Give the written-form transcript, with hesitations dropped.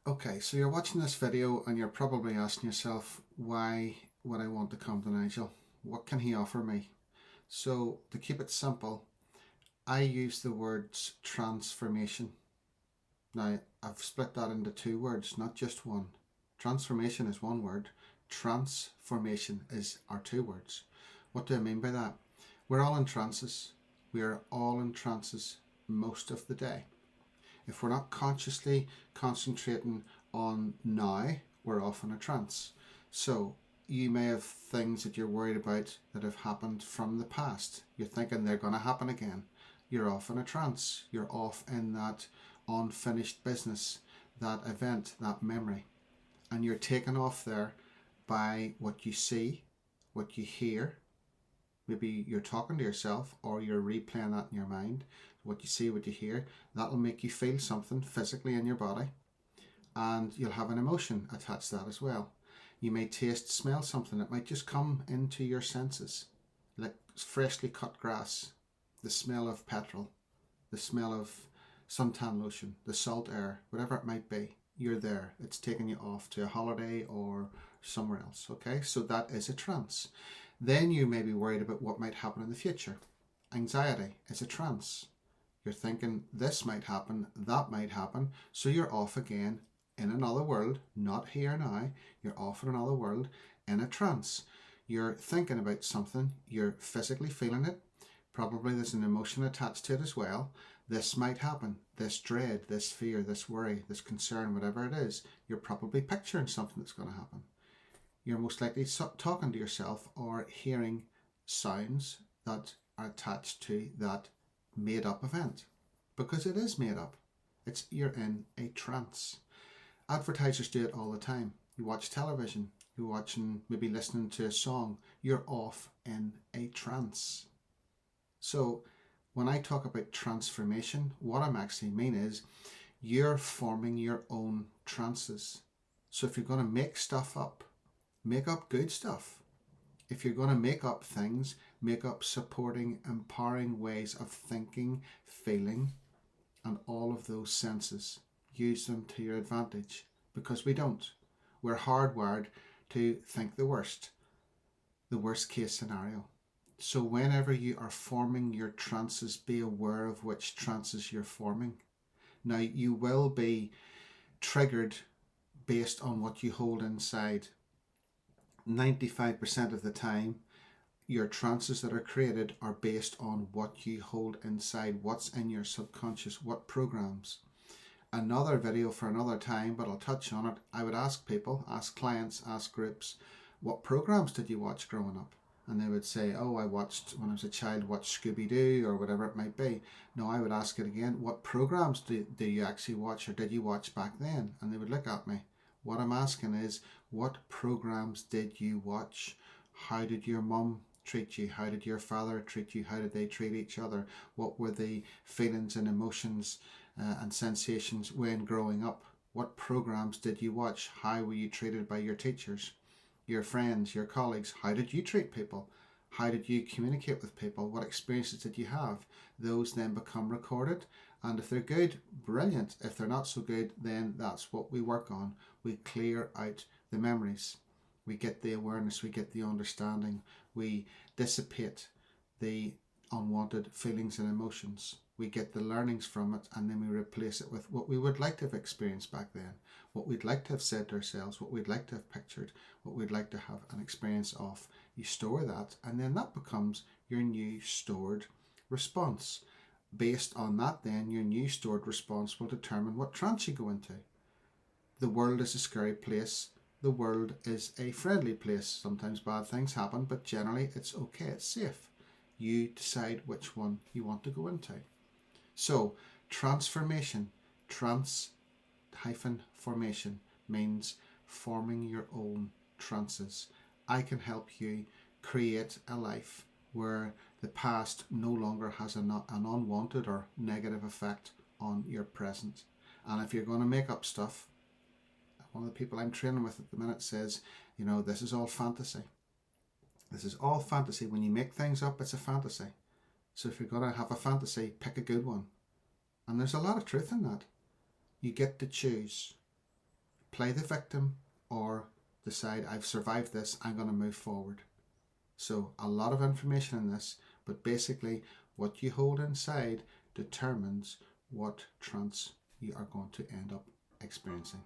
Okay, so you're watching this video and you're probably asking yourself, why would I want to come to Nigel? What can he offer me? So to keep it simple, I use the words transformation. Now, I've split that into two words, not just one. Transformation is one word. Transformation is our two words. What do I mean by that? We're all in trances. We are all in trances most of the day. If we're not consciously concentrating on now, we're off in a trance. So you may have things that you're worried about that have happened from the past. You're thinking they're going to happen again. You're off in a trance. You're off in that unfinished business, that event, that memory. And you're taken off there by what you see, what you hear. Maybe you're talking to yourself or you're replaying that in your mind. What you see, what you hear, that'll make you feel something physically in your body, and you'll have an emotion attached to that as well. You may taste, smell something that might just come into your senses, like freshly cut grass, the smell of petrol, the smell of suntan lotion, the salt air, whatever it might be. You're there. It's taking you off to a holiday or somewhere else. Okay, so that is a trance. Then you may be worried about what might happen in the future. Anxiety is a trance. You're thinking this might happen, that might happen, so you're off again in another world, not here now. You're off in another world in a trance. You're thinking about something, you're physically feeling it. Probably there's an emotion attached to it as well. This might happen, this dread, this fear, this worry, this concern, whatever it is. You're probably picturing something that's going to happen. You're most likely talking to yourself or hearing sounds that are attached to that made up event, because it is made up. You're in a trance. Advertisers do it all the time. You watch television, you're watching, maybe listening to a song, you're off in a trance. So when I talk about transformation, what I'm actually mean is you're forming your own trances. So if you're going to make stuff up, make up good stuff. If you're going to make up things, make up supporting, empowering ways of thinking, feeling, and all of those senses. Use them to your advantage, because we don't. We're hardwired to think the worst case scenario. So whenever you are forming your trances, be aware of which trances you're forming. Now, you will be triggered based on what you hold inside. 95% of the time, your trances that are created are based on what you hold inside, what's in your subconscious, what programs. Another video for another time, but I'll touch on it. I would ask people, ask clients, ask groups, what programs did you watch growing up? And they would say, oh, I watched, when I was a child, watched Scooby-Doo or whatever it might be. No, I would ask it again, what programs do you actually watch, or did you watch back then? And they would look at me. What I'm asking is, what programs did you watch? How did your mum treat you? How did your father treat you? How did they treat each other? What were the feelings and emotions and sensations when growing up? What programs did you watch? How were you treated by your teachers, your friends, your colleagues? How did you treat people? How did you communicate with people? What experiences did you have? Those then become recorded, and if they're good, brilliant. If they're not so good, then that's what we work on. We clear out the memories. We get the awareness, we get the understanding, we dissipate the unwanted feelings and emotions. We get the learnings from it, and then we replace it with what we would like to have experienced back then, what we'd like to have said to ourselves, what we'd like to have pictured, what we'd like to have an experience of. You store that, and then that becomes your new stored response. Based on that, then, your new stored response will determine what trance you go into. The world is a scary place. The world is a friendly place. Sometimes bad things happen, but generally it's okay, it's safe. You decide which one you want to go into. So, transformation, trance-formation, means forming your own trances. I can help you create a life where the past no longer has an unwanted or negative effect on your present. And if you're going to make up stuff, one of the people I'm training with at the minute says, you know, this is all fantasy. This is all fantasy. When you make things up, it's a fantasy. So if you're going to have a fantasy, pick a good one. And there's a lot of truth in that. You get to choose. play the victim or decide I've survived this, I'm going to move forward. So a lot of information in this, but basically what you hold inside determines what trance you are going to end up experiencing.